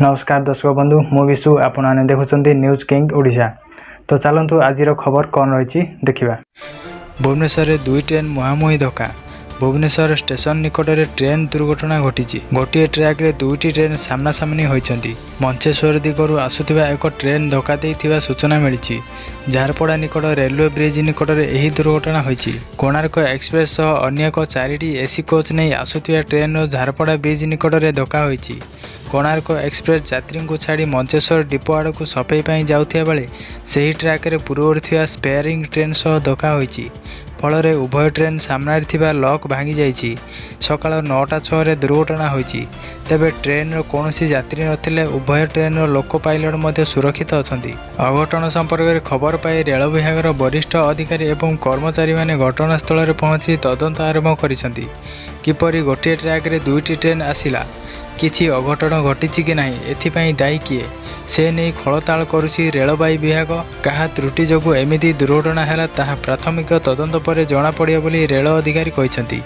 नमस्कार दर्शक बंधु मु विशु आपण मैंने देखुं न्यूज किंग ओडिशा। तो चलतु आज खबर कौन रही देखा। भुवनेश्वर में 2 ट्रेन मुहांमुही धक्का। भुवनेश्वर स्टेशन निकट में ट्रेन दुर्घटना घटी। गोटे ट्रैक रे 2टी ट्रेन सामना सामनी होती। मंचेश्वर दिगरु आसुथिबा एक ट्रेन धक्का देइथिबा सूचना मिली। झारपड़ा निकट रेलवे ब्रिज निकट में यह दुर्घटना होती। कोणार्क एक्सप्रेस सह अन्य एक 4टी एसी कोच नहीं आसुथिबा ट्रेन झारपड़ा ब्रिज निकट में धक्का होती। कोणार्क एक्सप्रेस यात्री को छाड़ी मंचेश्वर डिपो आड़ को सफाई पाई जाउथिया बेले सही ट्रैक रे पूर्वर थिबा स्पेयरिंग ट्रेन सह धक्का होती। फल उभय ट्रेन सामने थिबा लॉक भांगी जाइछि। सकाळ 9:06 दुर्घटना होती। तेबे ट्रेन रो कोनोसी यात्री नथिले। उभय ट्रेन रो लोको पायलट मध्ये सुरक्षित अछंती। अघटन संपर्क में खबर पाई रेल विभाग वरिष्ठ अधिकारी एवं कर्मचारी माने घटनास्थल में पहुंची तदंत आरंभ करिसंती। किपरि गोटे ट्रैक रे 2टी ट्रेन आसिला, किछि अघटन घटी कि नहीं, एथिपाई दायी किए से नहीं खलताल करुछि रेलबाई विभाग। कहा त्रुटि जोगु एमिति दुर्घटना हैला ताहा प्राथमिक तदंत पर जଣା पड़ियो बोली रेल अधिकारी कहिसंती।